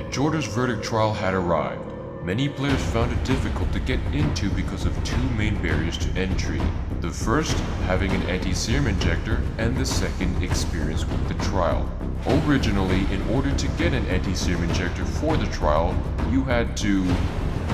Jordas Verdict Trail had arrived. Many players found it difficult to get into because of two main barriers to entry. The first, having an Anti-Serum Injector, and the second, experience with the trial. Originally, in order to get an Anti-Serum Injector for the trial, you had to,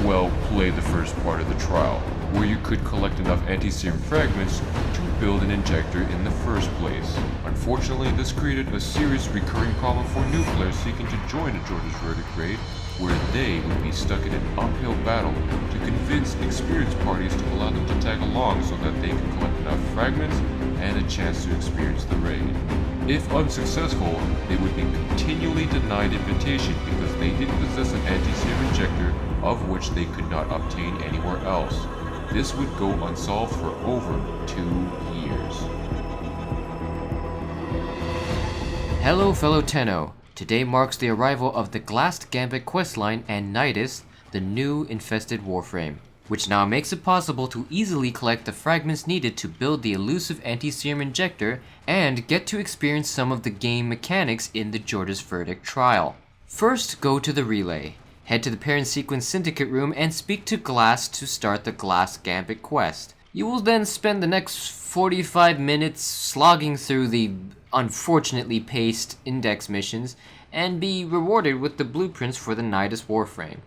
well, play the first part of the trial, where you could collect enough Anti-Serum Fragments to build an injector in the first place. Unfortunately, this created a serious recurring problem for new players seeking to join a Jordas Verdict Raid, where they would be stuck in an uphill battle to convince experienced parties to allow them to tag along so that they can collect enough fragments and a chance to experience the raid. If unsuccessful, they would be continually denied invitation because they didn't possess an Anti-Serum Injector, of which they could not obtain anywhere else. This would go unsolved for over 2 years. Hello fellow Tenno. Today marks the arrival of the Glassed Gambit questline and Nidus, the new infested Warframe, which now makes it possible to easily collect the fragments needed to build the elusive Anti-Serum Injector and get to experience some of the game mechanics in the Jordas Verdict Trail. First, go to the relay. Head to the Parent Sequence Syndicate room and speak to Glass to start the Glassed Gambit quest. You will then spend the next 45 minutes slogging through the unfortunately paced index missions and be rewarded with the blueprints for the Nidus Warframe.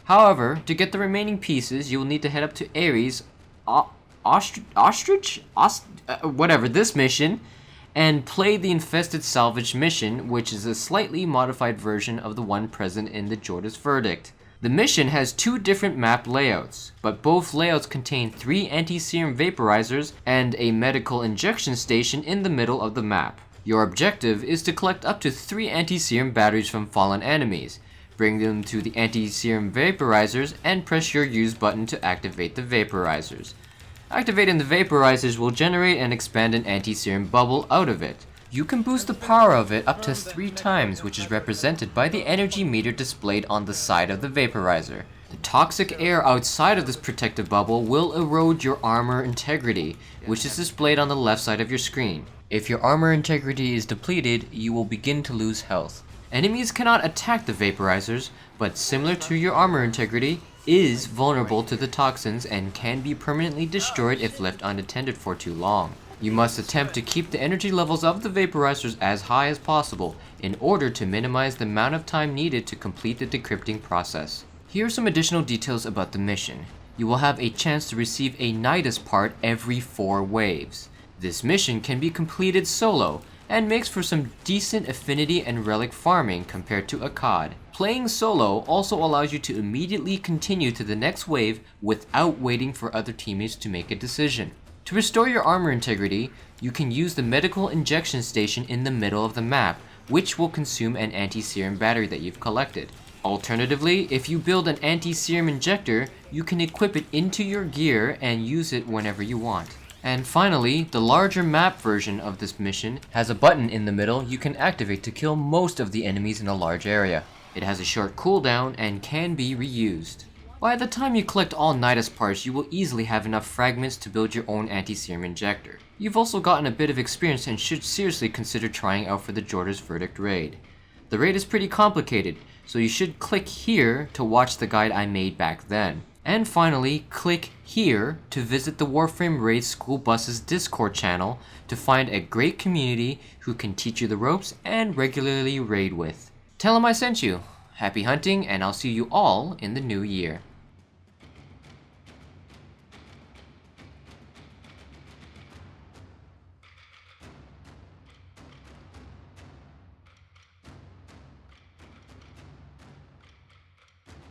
However, to get the remaining pieces, you will need to head up to Ares, this mission, and play the Infested Salvage mission, which is a slightly modified version of the one present in the Jordas Verdict. The mission has 2 different map layouts, but both layouts contain 3 anti-serum vaporizers and a medical injection station in the middle of the map. Your objective is to collect up to 3 anti-serum batteries from fallen enemies, bring them to the anti-serum vaporizers, and press your use button to activate the vaporizers. Activating the vaporizers will generate and expand an anti-serum bubble out of it. You can boost the power of it up to 3 times, which is represented by the energy meter displayed on the side of the vaporizer. The toxic air outside of this protective bubble will erode your armor integrity, which is displayed on the left side of your screen. If your armor integrity is depleted, you will begin to lose health. Enemies cannot attack the vaporizers, but similar to your armor integrity, is vulnerable to the toxins and can be permanently destroyed if left unattended for too long. You must attempt to keep the energy levels of the vaporizers as high as possible in order to minimize the amount of time needed to complete the decrypting process. Here are some additional details about the mission. You will have a chance to receive a Nidus part every 4 waves. This mission can be completed solo and makes for some decent affinity and relic farming compared to a COD. Playing solo also allows you to immediately continue to the next wave without waiting for other teammates to make a decision. To restore your armor integrity, you can use the medical injection station in the middle of the map, which will consume an anti-serum battery that you've collected. Alternatively, if you build an anti-serum injector, you can equip it into your gear and use it whenever you want. And finally, the larger map version of this mission has a button in the middle you can activate to kill most of the enemies in a large area. It has a short cooldown and can be reused. By the time you collect all Nidus parts, you will easily have enough fragments to build your own anti-serum injector. You've also gotten a bit of experience and should seriously consider trying out for the Jordas Verdict Raid. The raid is pretty complicated, so you should click here to watch the guide I made back then. And finally, click here to visit the Warframe Raid School Bus's Discord channel to find a great community who can teach you the ropes and regularly raid with. Tell them I sent you. Happy hunting, and I'll see you all in the new year.